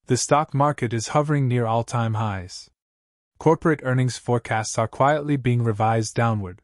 The stock market is hovering near all-time highs. Corporate earnings forecasts are quietly being revised downward.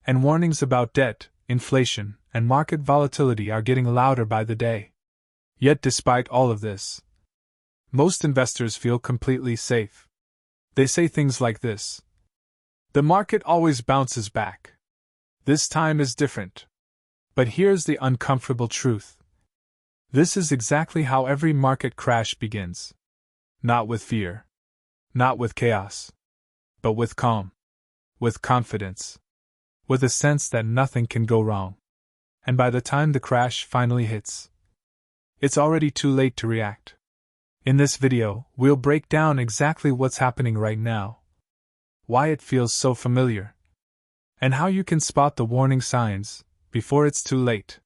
And warnings about debt, inflation, and market volatility are getting louder by the day. Yet despite all of this, most investors feel completely safe. They say things like this: "The market always bounces back. This time is different." But here's the uncomfortable truth. This is exactly how every market crash begins. Not with fear. Not with chaos. But with calm. With confidence. With a sense that nothing can go wrong. And by the time the crash finally hits, it's already too late to react. In this video, we'll break down exactly what's happening right now, why it feels so familiar, and how you can spot the warning signs before it's too late.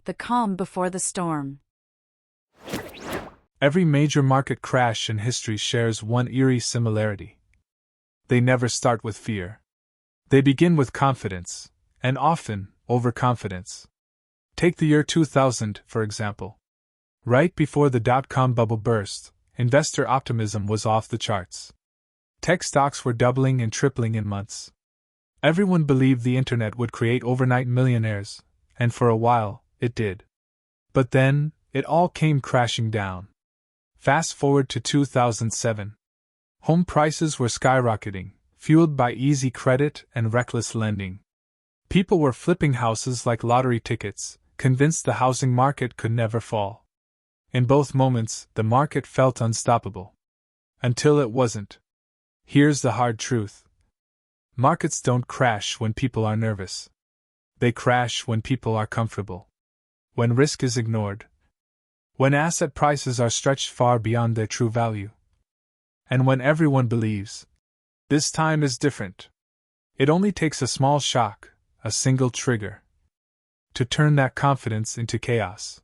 The calm before the storm. Every major market crash in history shares one eerie similarity. They never start with fear. They begin with confidence, and often, overconfidence. Take the year 2000, for example. Right before the dot-com bubble burst, investor optimism was off the charts. Tech stocks were doubling and tripling in months. Everyone believed the internet would create overnight millionaires, and for a while, it did. But then, it all came crashing down. Fast forward to 2007. Home prices were skyrocketing, fueled by easy credit and reckless lending. People were flipping houses like lottery tickets, convinced the housing market could never fall. In both moments, the market felt unstoppable. Until it wasn't. Here's the hard truth. Markets don't crash when people are nervous. They crash when people are comfortable. When risk is ignored. When asset prices are stretched far beyond their true value. And when everyone believes, this time is different. It only takes a small shock, a single trigger, to turn that confidence into chaos.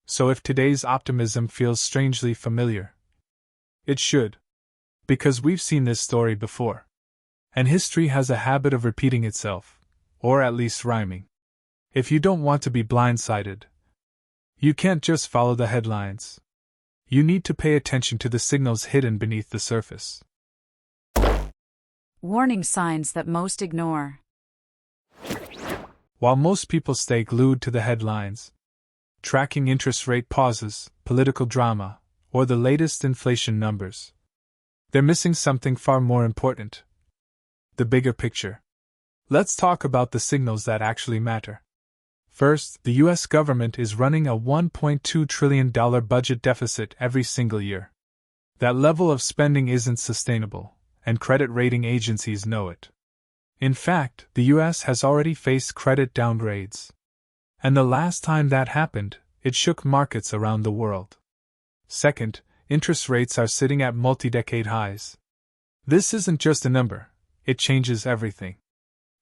So if today's optimism feels strangely familiar, it should. Because we've seen this story before. And history has a habit of repeating itself, or at least rhyming. If you don't want to be blindsided, you can't just follow the headlines. You need to pay attention to the signals hidden beneath the surface. Warning signs that most ignore. While most people stay glued to the headlines, tracking interest rate pauses, political drama, or the latest inflation numbers, they're missing something far more important. The bigger picture. Let's talk about the signals that actually matter. First, the US government is running a $1.2 trillion budget deficit every single year. That level of spending isn't sustainable, and credit rating agencies know it. In fact, the US has already faced credit downgrades. And the last time that happened, it shook markets around the world. Second, interest rates are sitting at multi-decade highs. This isn't just a number, it changes everything.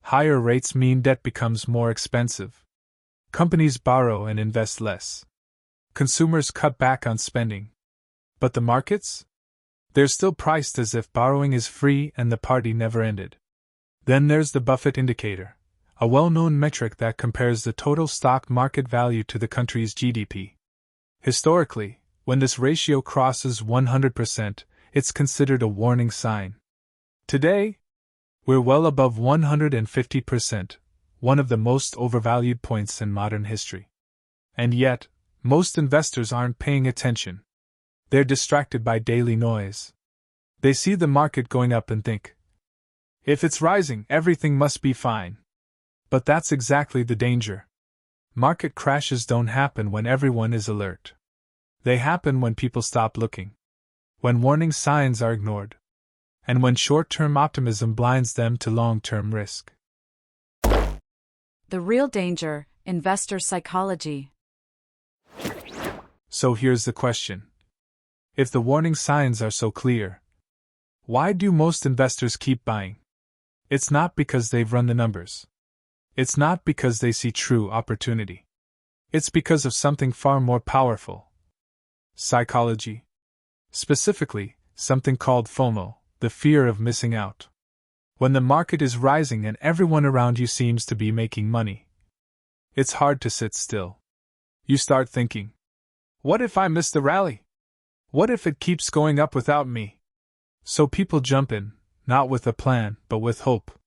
Higher rates mean debt becomes more expensive. Companies borrow and invest less. Consumers cut back on spending. But the markets? They're still priced as if borrowing is free and the party never ended. Then there's the Buffett indicator, a well-known metric that compares the total stock market value to the country's GDP. Historically, when this ratio crosses 100%, it's considered a warning sign. Today, we're well above 150%. One of the most overvalued points in modern history. And yet, most investors aren't paying attention. They're distracted by daily noise. They see the market going up and think, if it's rising, everything must be fine. But that's exactly the danger. Market crashes don't happen when everyone is alert. They happen when people stop looking. When warning signs are ignored. And when short-term optimism blinds them to long-term risk. The real danger, investor psychology. So here's the question. If the warning signs are so clear, why do most investors keep buying? It's not because they've run the numbers. It's not because they see true opportunity. It's because of something far more powerful. Psychology. Specifically, something called FOMO, the fear of missing out. When the market is rising and everyone around you seems to be making money, it's hard to sit still. You start thinking, what if I miss the rally? What if it keeps going up without me? So people jump in, not with a plan, but with hope.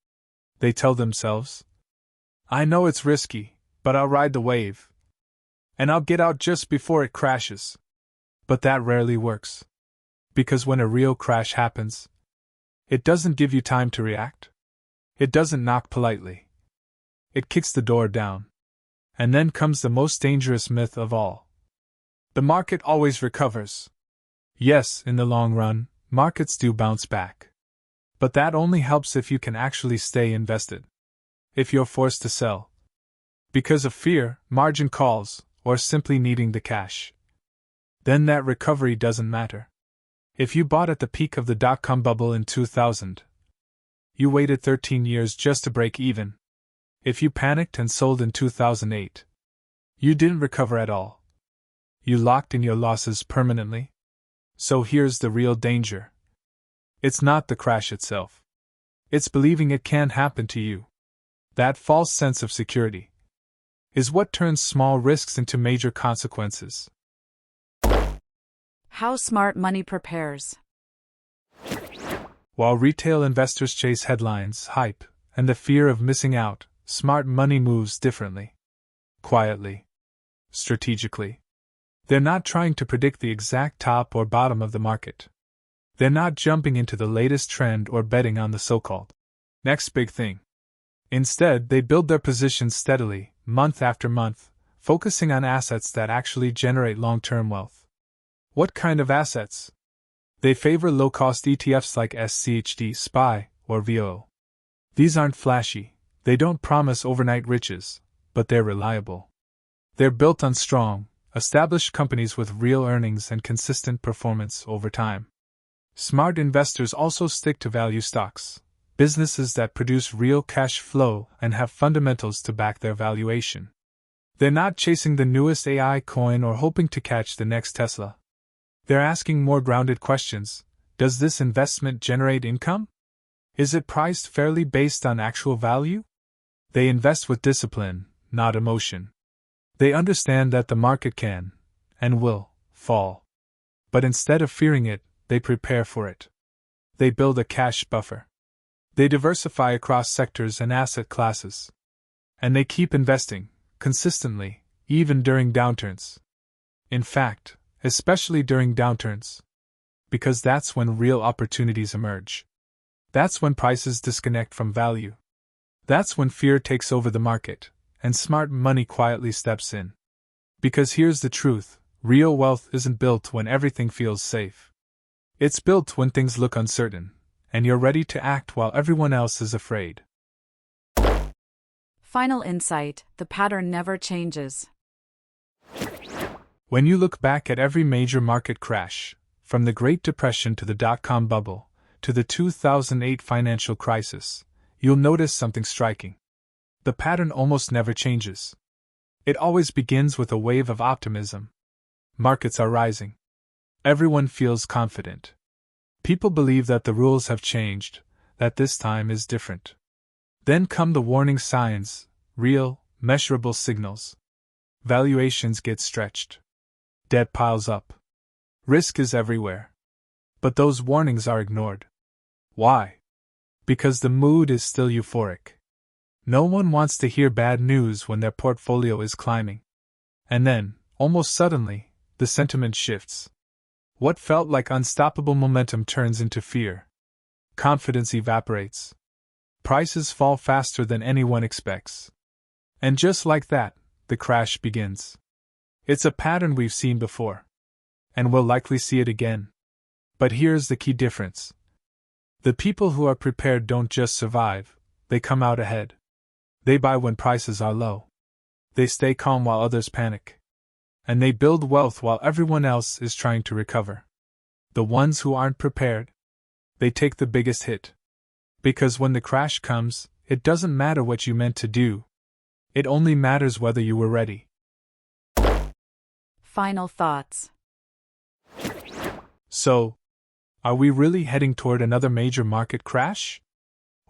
They tell themselves, I know it's risky, but I'll ride the wave. And I'll get out just before it crashes. But that rarely works. Because when a real crash happens, it doesn't give you time to react. It doesn't knock politely. It kicks the door down. And then comes the most dangerous myth of all. The market always recovers. Yes, in the long run, markets do bounce back. But that only helps if you can actually stay invested. If you're forced to sell because of fear, margin calls, or simply needing the cash, then that recovery doesn't matter. If you bought at the peak of the dot-com bubble in 2000, you waited 13 years just to break even. If you panicked and sold in 2008, you didn't recover at all. You locked in your losses permanently. So here's the real danger. It's not the crash itself. It's believing it can happen to you. That false sense of security is what turns small risks into major consequences. How smart money prepares. While retail investors chase headlines, hype, and the fear of missing out, smart money moves differently. Quietly. Strategically. They're not trying to predict the exact top or bottom of the market. They're not jumping into the latest trend or betting on the so-called next big thing. Instead, they build their positions steadily, month after month, focusing on assets that actually generate long-term wealth. What kind of assets? They favor low-cost ETFs like SCHD, SPY, or VOO. These aren't flashy, they don't promise overnight riches, but they're reliable. They're built on strong, established companies with real earnings and consistent performance over time. Smart investors also stick to value stocks, businesses that produce real cash flow and have fundamentals to back their valuation. They're not chasing the newest AI coin or hoping to catch the next Tesla. They're asking more grounded questions. Does this investment generate income? Is it priced fairly based on actual value? They invest with discipline, not emotion. They understand that the market can, and will, fall. But instead of fearing it, they prepare for it. They build a cash buffer. They diversify across sectors and asset classes. And they keep investing, consistently, even during downturns. In fact, especially during downturns. Because that's when real opportunities emerge. That's when prices disconnect from value. That's when fear takes over the market, and smart money quietly steps in. Because here's the truth, real wealth isn't built when everything feels safe. It's built when things look uncertain, and you're ready to act while everyone else is afraid. Final insight: the pattern never changes. When you look back at every major market crash, from the Great Depression to the dot-com bubble, to the 2008 financial crisis, you'll notice something striking. The pattern almost never changes. It always begins with a wave of optimism. Markets are rising. Everyone feels confident. People believe that the rules have changed, that this time is different. Then come the warning signs, real, measurable signals. Valuations get stretched. Debt piles up. Risk is everywhere. But those warnings are ignored. Why? Because the mood is still euphoric. No one wants to hear bad news when their portfolio is climbing. And then, almost suddenly, the sentiment shifts. What felt like unstoppable momentum turns into fear. Confidence evaporates. Prices fall faster than anyone expects. And just like that, the crash begins. It's a pattern we've seen before. And we'll likely see it again. But here's the key difference. The people who are prepared don't just survive, they come out ahead. They buy when prices are low. They stay calm while others panic. And they build wealth while everyone else is trying to recover. The ones who aren't prepared, they take the biggest hit. Because when the crash comes, it doesn't matter what you meant to do. It only matters whether you were ready. Final thoughts. So, are we really heading toward another major market crash?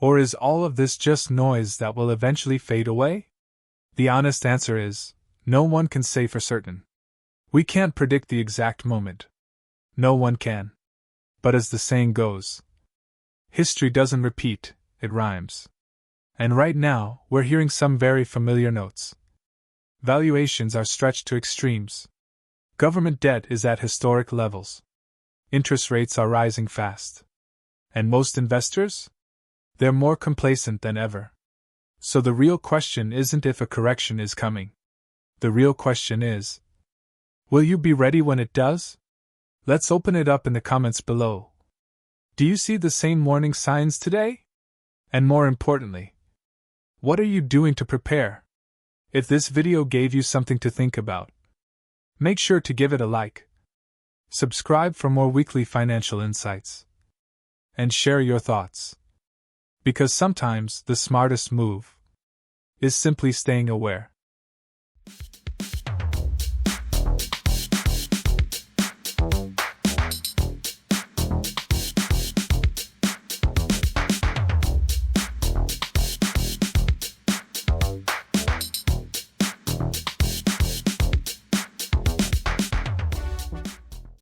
Or is all of this just noise that will eventually fade away? The honest answer is, no one can say for certain. We can't predict the exact moment. No one can. But as the saying goes, history doesn't repeat, it rhymes. And right now, we're hearing some very familiar notes. Valuations are stretched to extremes. Government debt is at historic levels. Interest rates are rising fast. And most investors? They're more complacent than ever. So the real question isn't if a correction is coming. The real question is, will you be ready when it does? Let's open it up in the comments below. Do you see the same warning signs today? And more importantly, what are you doing to prepare? If this video gave you something to think about, make sure to give it a like. Subscribe for more weekly financial insights. And share your thoughts. Because sometimes the smartest move is simply staying aware.